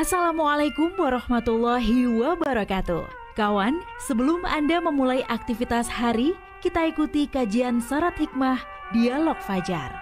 Assalamualaikum warahmatullahi wabarakatuh. Kawan, sebelum Anda memulai aktivitas hari, kita ikuti kajian syarat hikmah Dialog Fajar.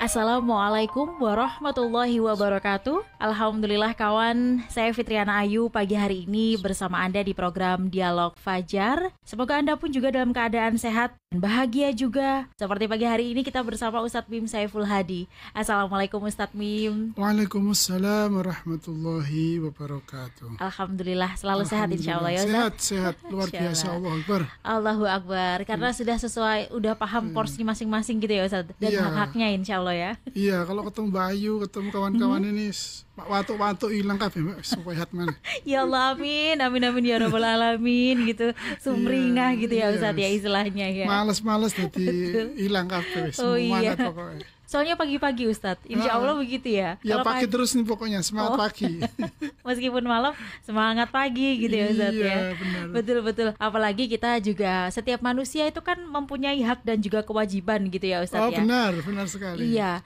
Assalamualaikum warahmatullahi wabarakatuh. Alhamdulillah kawan, saya Fitriana Ayu pagi hari ini bersama Anda di program Dialog Fajar. Semoga Anda pun juga dalam keadaan sehat dan bahagia juga. Seperti pagi hari ini kita bersama Ustadz Mim Saiful Hadi. Assalamualaikum Ustadz Mim. Waalaikumsalam warahmatullahi wabarakatuh. Alhamdulillah selalu sehat insya Allah ya Ustadz. Sehat, luar biasa. Allahu Akbar. Allahu Akbar. Karena sudah sesuai, udah paham porsi masing-masing gitu ya Ustadz. Dan hak-haknya insya Allah ya. Iya, kalau ketemu Mbak Ayu, ketemu kawan-kawan ini watuk-watuk hilang kabeh supaya mana. Ya Allah, amin, amin, amin ya rabbal alamin gitu. Sumringah gitu ya Ustadz ya istilahnya ya. Males-males jadi hilang kabeh. Semangat pokoknya. Soalnya pagi-pagi Ustadz, insya Allah begitu ya. Ya pagi terus nih pokoknya, semangat pagi. Meskipun malam, semangat pagi gitu ya Ustadz ya. Benar. Betul-betul. Apalagi kita juga, setiap manusia itu kan mempunyai hak dan juga kewajiban gitu ya Ustadz ya. Benar sekali. Iya,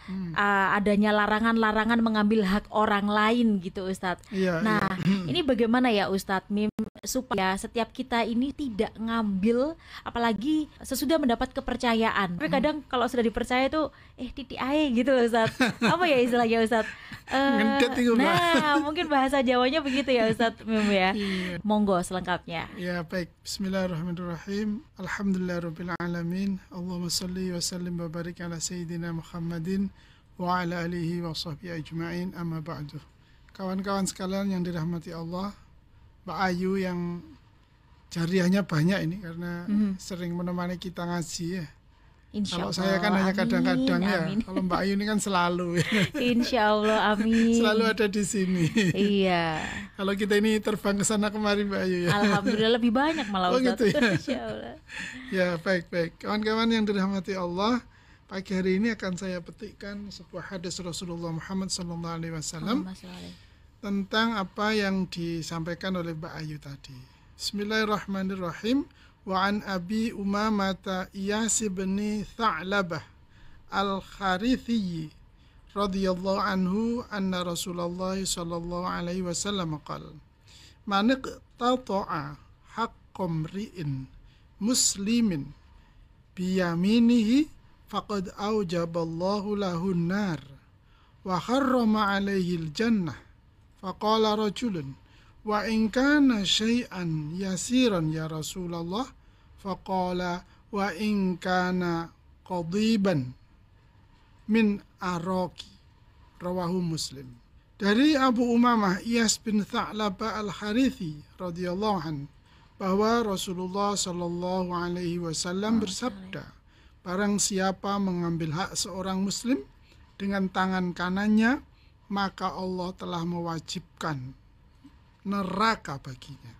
adanya larangan-larangan mengambil hak orang lain gitu Ustadz. Nah, ini bagaimana ya Ustadz Mim, supaya setiap kita ini tidak ngambil, apalagi sesudah mendapat kepercayaan. Tapi kadang kalau sudah dipercaya itu, titik ae gitu loh Ustadz. Apa ya istilahnya Ustadz? Nah, mungkin bahasa Jawanya begitu ya Ustadz Mim ya. Monggo selengkapnya. Ya baik, bismillahirrahmanirrahim. Alhamdulillahirabbil alamin. Allahumma shalli wa sallim wa barik ala sayyidina Muhammadin wa ala alihi wa sahbihi ajma'in, amma ba'du. Kawan-kawan sekalian yang dirahmati Allah, Mbak Ayu yang jariahnya banyak ini karena sering menemani kita ngaji ya. Kalau saya kan hanya kadang-kadang ya. Kalau Mbak Ayu ini kan selalu. Insya Allah, amin. Selalu ada di sini. Iya. Kalau kita ini terbang ke sana kemari Mbak Ayu ya. Alhamdulillah lebih banyak malah Ustaz. Gitu ya. Insya Allah. Ya baik. Kawan-kawan yang dirahmati Allah, pagi hari ini akan saya petikkan sebuah hadis Rasulullah Muhammad SAW tentang apa yang disampaikan oleh Mbak Ayu tadi. Bismillahirrahmanirrahim. Wa an Abi Umamata Iyas bin Tha'labah Al-Kharithi radhiyallahu anhu anna Rasulullah sallallahu alaihi wasallam qala man iqtata'a haqqam ri'in muslimin biyaminihi faqad aujaballahu lahu an-nar wa harrama alaihi al-jannah faqala rajulun wa in kana syai'an yasiran ya Rasulullah faqala wa in kana qadiban min araqi rawahu Muslim. Dari Abu Umamah Iyas bin Tha'labah Al-Harithi radhiyallahu anhu bahwa Rasulullah sallallahu alaihi wasallam bersabda, barang siapa mengambil hak seorang muslim dengan tangan kanannya, maka Allah telah mewajibkan neraka baginya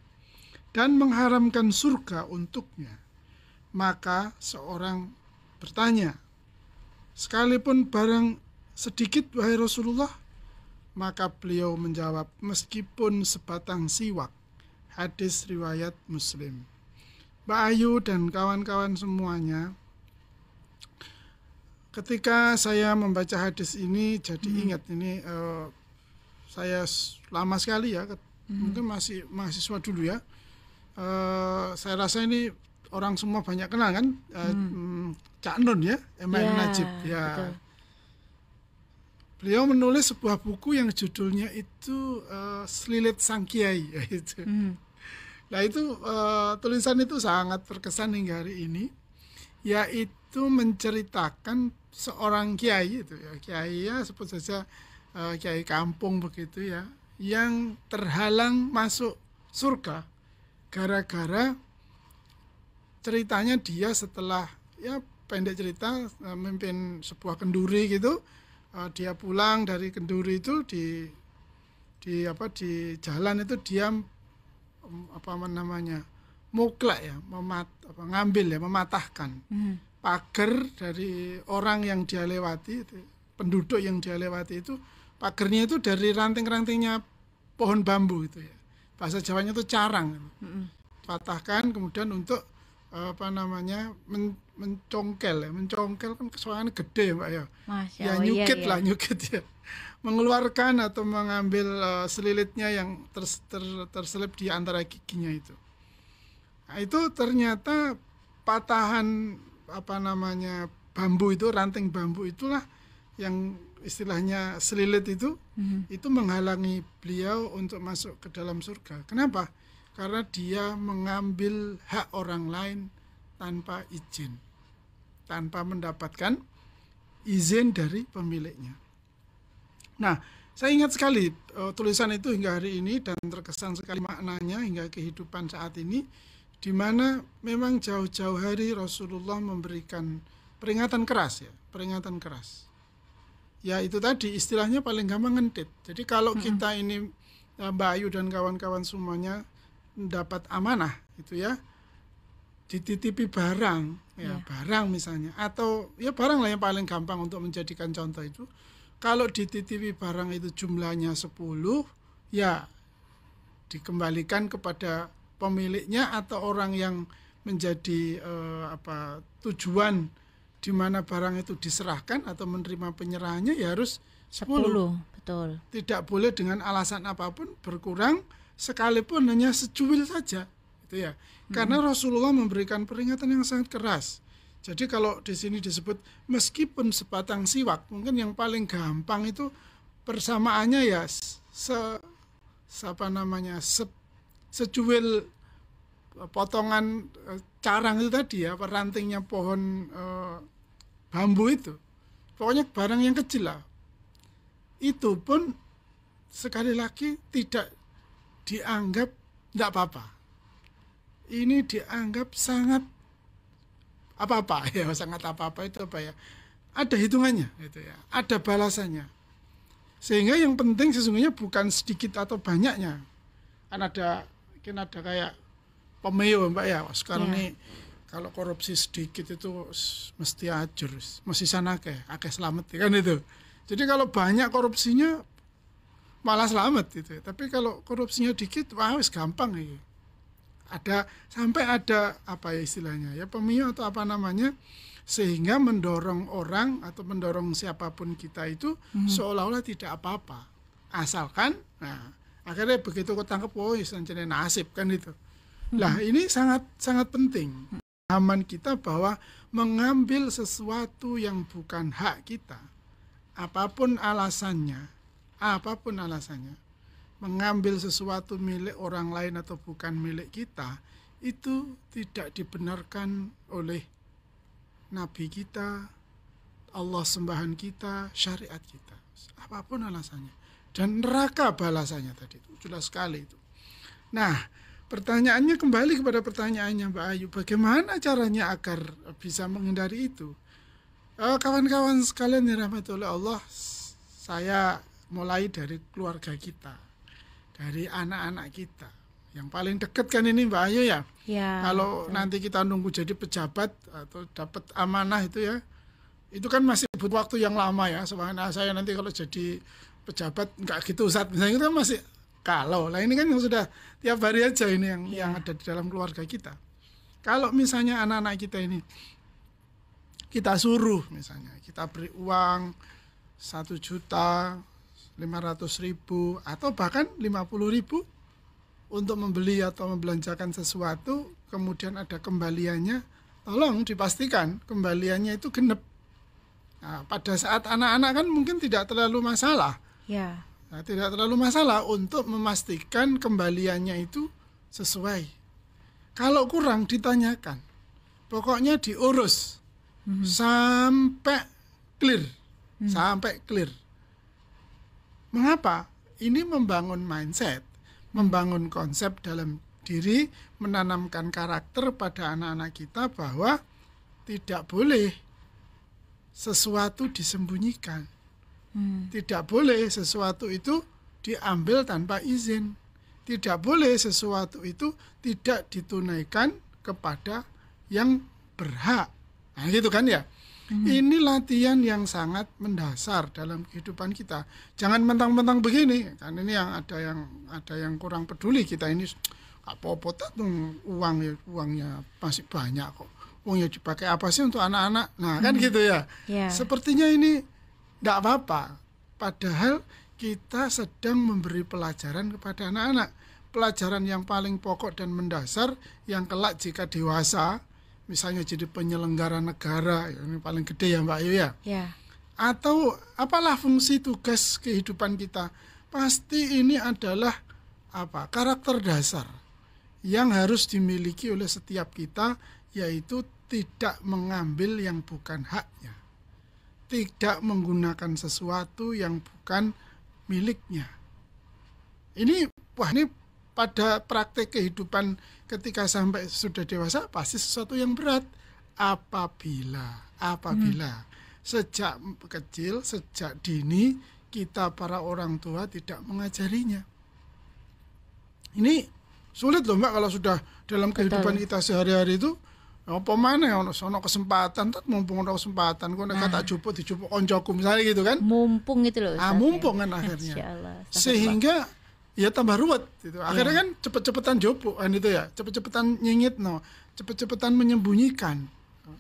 dan mengharamkan surga untuknya. Maka seorang bertanya, sekalipun barang sedikit wahai Rasulullah? Maka beliau menjawab, meskipun sebatang siwak. Hadis riwayat Muslim. Mbak Ayu dan kawan-kawan semuanya, ketika saya membaca hadis ini jadi ingat ini, saya lama sekali ya, mungkin masih mahasiswa dulu ya. Saya rasa ini orang semua banyak kenal kan, Cak Nun ya, M.A.N. Najib ya. Betul. Beliau menulis sebuah buku yang judulnya itu Selilit Sang Kiai itu. Nah itu tulisan itu sangat berkesan hingga hari ini, yaitu menceritakan seorang kiai itu ya, kiai ya sebut saja kiai kampung begitu ya, yang terhalang masuk surga gara-gara ceritanya dia setelah ya pendek cerita memimpin sebuah kenduri gitu, dia pulang dari kenduri itu di jalan itu dia muklak ya, mematahkan pagar dari orang yang dia lewati, penduduk yang dia lewati itu, pagarnya itu dari ranting-rantingnya pohon bambu itu ya. Bahasa Jawanya itu carang. Patahkan kemudian untuk mencongkel ya. Mencongkel kan soalnya gede ya Mbak ya. Ya Allah, nyukit iya. lah, nyukit ya. Mengeluarkan atau mengambil selilitnya yang terselip di antara giginya itu. Nah, itu ternyata patahan bambu itu, ranting bambu itulah yang istilahnya selilit itu menghalangi beliau untuk masuk ke dalam surga. Kenapa? Karena dia mengambil hak orang lain tanpa izin, tanpa mendapatkan izin dari pemiliknya. Nah, saya ingat sekali tulisan itu hingga hari ini dan terkesan sekali maknanya hingga kehidupan saat ini, di mana memang jauh-jauh hari Rasulullah memberikan peringatan keras ya, peringatan keras. Ya itu tadi istilahnya paling gampang ngentit. Jadi kalau kita ini Mbak Ayu dan kawan-kawan semuanya dapat amanah itu ya, dititipi barang ya, barang misalnya, atau ya barang lah yang paling gampang untuk menjadikan contoh itu. Kalau dititipi barang itu jumlahnya 10, ya dikembalikan kepada pemiliknya atau orang yang menjadi tujuan di mana barang itu diserahkan atau menerima penyerahannya, ya harus 10. Betul. Tidak boleh dengan alasan apapun berkurang sekalipun hanya secuil saja, itu ya. Karena Rasulullah memberikan peringatan yang sangat keras. Jadi kalau di sini disebut meskipun sebatang siwak, mungkin yang paling gampang itu persamaannya ya secuil potongan carang itu tadi ya, rantingnya pohon bambu itu. Pokoknya barang yang kecil lah. Itu pun sekali lagi tidak dianggap tidak apa-apa. Ini dianggap sangat apa-apa ya, sangat apa-apa itu apa ya? Ada hitungannya itu ya, ada balasannya. Sehingga yang penting sesungguhnya bukan sedikit atau banyaknya. Kan mungkin ada kayak pemeo Mbak ya, sekarang nih kalau korupsi sedikit itu mesti ajur, mesti sana akeh selamat kan itu. Jadi kalau banyak korupsinya malah selamat gitu. Tapi kalau korupsinya dikit, wah wis gampang ya. Sampai ada apa ya istilahnya ya, pemio atau apa namanya, sehingga mendorong orang atau mendorong siapapun kita itu seolah-olah tidak apa-apa. Asalkan, nah akhirnya begitu ketangkep, oh istilahnya nasib kan itu. Lah ini sangat sangat penting pemahaman kita bahwa mengambil sesuatu yang bukan hak kita, apapun alasannya, mengambil sesuatu milik orang lain atau bukan milik kita, itu tidak dibenarkan oleh Nabi kita, Allah sembahan kita, syariat kita, apapun alasannya. Dan neraka balasannya tadi itu jelas sekali itu. Nah, pertanyaannya kembali kepada pertanyaannya Mbak Ayu, bagaimana caranya agar bisa menghindari itu? Kawan-kawan sekalian dirahmati oleh Allah, saya mulai dari keluarga kita, dari anak-anak kita. Yang paling dekat kan ini Mbak Ayu ya. Kalau nanti kita nunggu jadi pejabat atau dapat amanah itu ya, itu kan masih butuh waktu yang lama ya. Soalnya saya nanti kalau jadi pejabat enggak gitu Ustaz, misalnya itu kan masih kalau. Lah ini kan yang sudah tiap hari aja ini yang ada di dalam keluarga kita. Kalau misalnya anak-anak kita ini kita suruh misalnya, kita beri uang 1.500.000 atau bahkan 50.000 untuk membeli atau membelanjakan sesuatu, kemudian ada kembaliannya, tolong dipastikan kembaliannya itu genep. Nah, pada saat anak-anak kan mungkin tidak terlalu masalah. Nah, tidak terlalu masalah untuk memastikan kembaliannya itu sesuai. Kalau kurang ditanyakan, pokoknya diurus sampai clear, sampai clear. Mengapa? Ini membangun mindset, membangun konsep dalam diri, menanamkan karakter pada anak-anak kita bahwa tidak boleh sesuatu disembunyikan. Tidak boleh sesuatu itu diambil tanpa izin. Tidak boleh sesuatu itu tidak ditunaikan kepada yang berhak. Nah, gitu kan ya? Ini latihan yang sangat mendasar dalam kehidupan kita. Jangan mentang-mentang begini, kan ini yang ada yang kurang peduli kita ini. apa-apa tuh uangnya masih banyak kok. Uangnya dipakai apa sih untuk anak-anak? Nah kan gitu ya. Sepertinya ini tidak apa-apa. Padahal kita sedang memberi pelajaran kepada anak-anak. Pelajaran yang paling pokok dan mendasar yang kelak jika dewasa, misalnya jadi penyelenggara negara, ini paling gede ya Mbak Ayu ya. Atau apalah fungsi tugas kehidupan kita. Pasti ini adalah karakter dasar yang harus dimiliki oleh setiap kita, yaitu tidak mengambil yang bukan haknya, tidak menggunakan sesuatu yang bukan miliknya. Ini pada praktek kehidupan ketika sampai sudah dewasa pasti sesuatu yang berat. Apabila sejak kecil, sejak dini kita para orang tua tidak mengajarinya. Ini sulit loh Mbak kalau sudah dalam kehidupan kita sehari-hari itu. Apa mana ya ono kesempatan, mumpung ono kesempatan, kok nek tak dijupuk koncoku misalnya gitu kan. Mumpung itu loh. Mumpung kan akhirnya. Sehingga ya tambah ruwet gitu. Akhirnya kan cepet-cepetan jupuk kan itu ya. Cepet-cepetan nyingit cepet-cepetan menyembunyikan.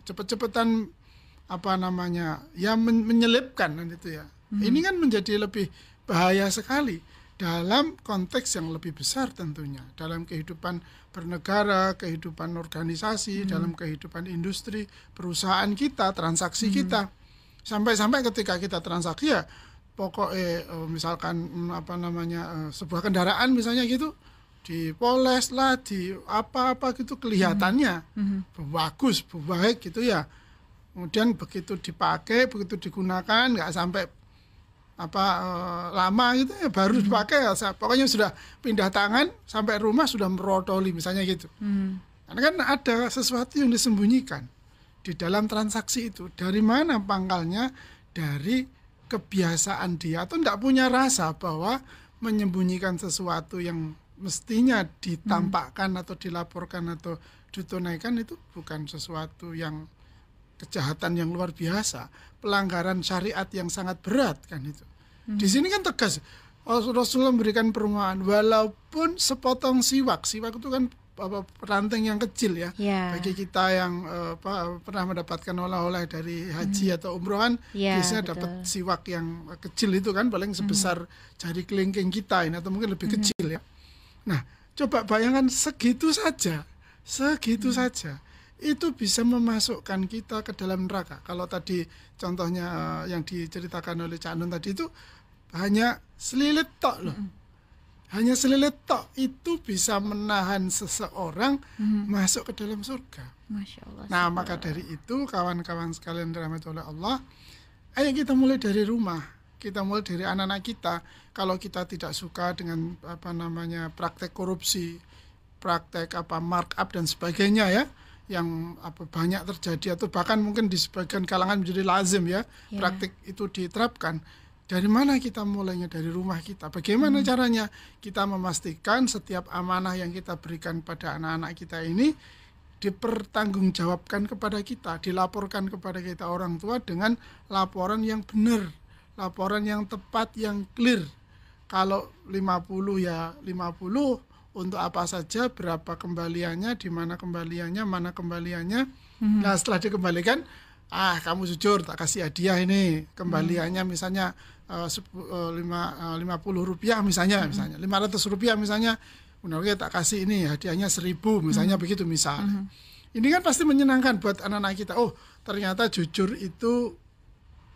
Cepet-cepetan menyelipkan kan itu ya. Ini kan menjadi lebih bahaya sekali dalam konteks yang lebih besar tentunya, dalam kehidupan bernegara, kehidupan organisasi, dalam kehidupan industri, perusahaan kita, transaksi kita. Sampai-sampai ketika kita transaksi ya, pokoknya misalkan sebuah kendaraan misalnya gitu, dipoles lah, di apa-apa gitu kelihatannya bagus, baik gitu ya. Kemudian begitu dipakai, begitu digunakan, nggak sampai lama gitu ya baru dipakai ya, pokoknya sudah pindah tangan sampai rumah sudah merotoli misalnya gitu. Karena kan ada sesuatu yang disembunyikan di dalam transaksi itu. Dari mana pangkalnya? Dari kebiasaan dia atau tidak punya rasa bahwa menyembunyikan sesuatu yang mestinya ditampakkan atau dilaporkan atau ditunaikan itu bukan sesuatu yang kejahatan yang luar biasa, pelanggaran syariat yang sangat berat kan itu. Di sini kan tegas Rasulullah memberikan perumpamaan walaupun sepotong siwak itu kan ranting yang kecil ya. Bagi kita yang pernah mendapatkan oleh-oleh dari haji atau umroh kan biasanya dapat siwak yang kecil itu kan paling sebesar jari kelingking kita ini atau mungkin lebih kecil ya. Nah, coba bayangkan segitu saja itu bisa memasukkan kita ke dalam neraka. Kalau tadi contohnya yang diceritakan oleh Cak Nun tadi itu hanya selilit tok loh. Hanya selilit tok itu bisa menahan seseorang masuk ke dalam surga. Masya Allah. Nah, maka dari itu kawan-kawan sekalian dirahmati oleh Allah, ayo kita mulai dari rumah. Kita mulai dari anak-anak kita. Kalau kita tidak suka dengan praktek korupsi, praktek markup dan sebagainya ya, yang banyak terjadi atau bahkan mungkin di sebagian kalangan menjadi lazim ya, praktik itu diterapkan. Dari mana kita mulainya? Dari rumah kita. Bagaimana caranya kita memastikan setiap amanah yang kita berikan pada anak-anak kita ini dipertanggungjawabkan kepada kita, dilaporkan kepada kita orang tua dengan laporan yang benar, laporan yang tepat, yang clear. Kalau 50 ya 50, untuk apa saja, berapa kembaliannya, di mana kembaliannya, mana kembaliannya. Nah, setelah dikembalikan, kamu jujur tak kasih hadiah ini, kembaliannya misalnya 50 rupiah misalnya 500 rupiah misalnya, benar tak kasih ini hadiahnya 1000 misalnya begitu misalnya. Ini kan pasti menyenangkan buat anak-anak kita. Oh, ternyata jujur itu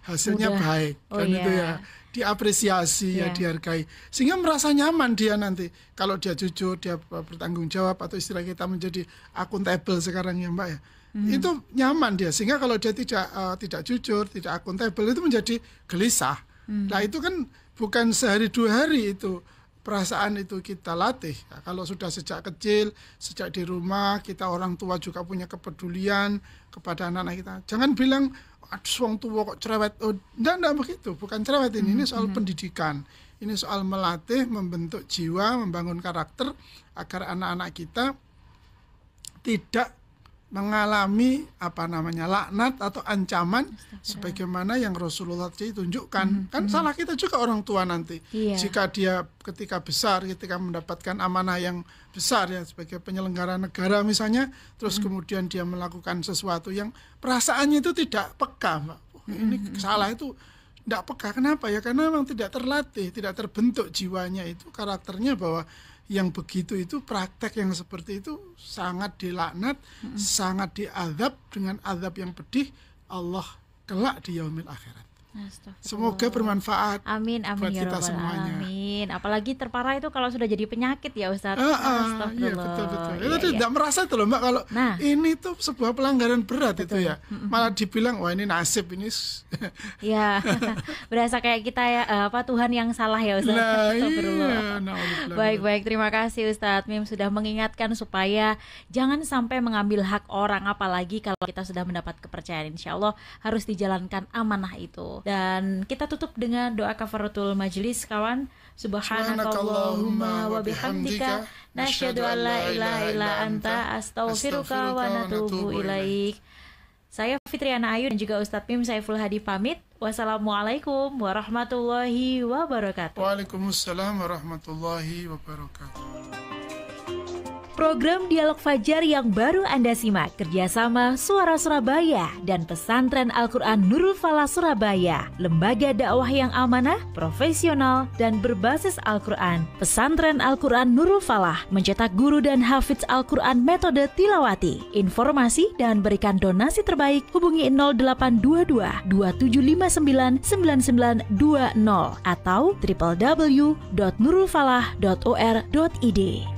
hasilnya baik kan itu ya, diapresiasi ya, dihargai, sehingga merasa nyaman dia nanti kalau dia jujur, dia bertanggung jawab atau istilah kita menjadi akuntabel sekarang ya Mbak ya. Itu nyaman dia, sehingga kalau dia tidak jujur, tidak akuntabel itu menjadi gelisah. Nah itu kan bukan sehari 2 hari itu perasaan itu kita latih. Nah, kalau sudah sejak kecil, sejak di rumah, kita orang tua juga punya kepedulian kepada anak-anak kita. Jangan bilang wong tua kok cerewet. Enggak begitu, bukan cerewet ini. Ini soal pendidikan. Ini soal melatih, membentuk jiwa, membangun karakter agar anak-anak kita tidak mengalami laknat atau ancaman sebagaimana yang Rasulullah tunjukkan. Kan salah kita juga orang tua nanti. Jika dia ketika besar, ketika mendapatkan amanah yang besar ya sebagai penyelenggara negara misalnya, terus kemudian dia melakukan sesuatu yang perasaannya itu tidak peka, Mbak. Ini salah itu tidak peka. Kenapa ya? Karena memang tidak terlatih, tidak terbentuk jiwanya itu, karakternya bahwa yang begitu itu, praktek yang seperti itu sangat dilaknat, sangat diazab dengan azab yang pedih Allah kelak di yaumil akhirat. Semoga bermanfaat. Amin, amin buat ya kita rabbal semuanya. Alamin. Apalagi terparah itu kalau sudah jadi penyakit ya Ustaz. Iya betul. Itu tidak merasa itu loh Mbak kalau ini tuh sebuah pelanggaran berat itu ya. Malah dibilang wah ini nasib ini. Ya, berasa kayak kita ya Tuhan yang salah ya Ustaz. Baik, terima kasih Ustaz Mim sudah mengingatkan supaya jangan sampai mengambil hak orang, apalagi kalau kita sudah mendapat kepercayaan. Insya Allah harus dijalankan amanah itu. Dan kita tutup dengan doa kafaratul majelis kawan. Subhanakallahumma wa bihamdika nasyhadu an la ilaha illa anta astaghfiruka wa natubu ilaik. Saya Fitriana Ayu dan juga Ustadz Mim Saiful Hadi pamit. Wassalamualaikum warahmatullahi wabarakatuh. Waalaikumsalam warahmatullahi wabarakatuh. Program Dialog Fajar yang baru Anda simak kerjasama Suara Surabaya dan Pesantren Al-Quran Nurul Falah Surabaya, lembaga dakwah yang amanah, profesional, dan berbasis Al-Quran. Pesantren Al-Quran Nurul Falah mencetak guru dan hafidz Al-Quran metode tilawati. Informasi dan berikan donasi terbaik hubungi 0822 2759 9920 atau www.nurulfalah.or.id.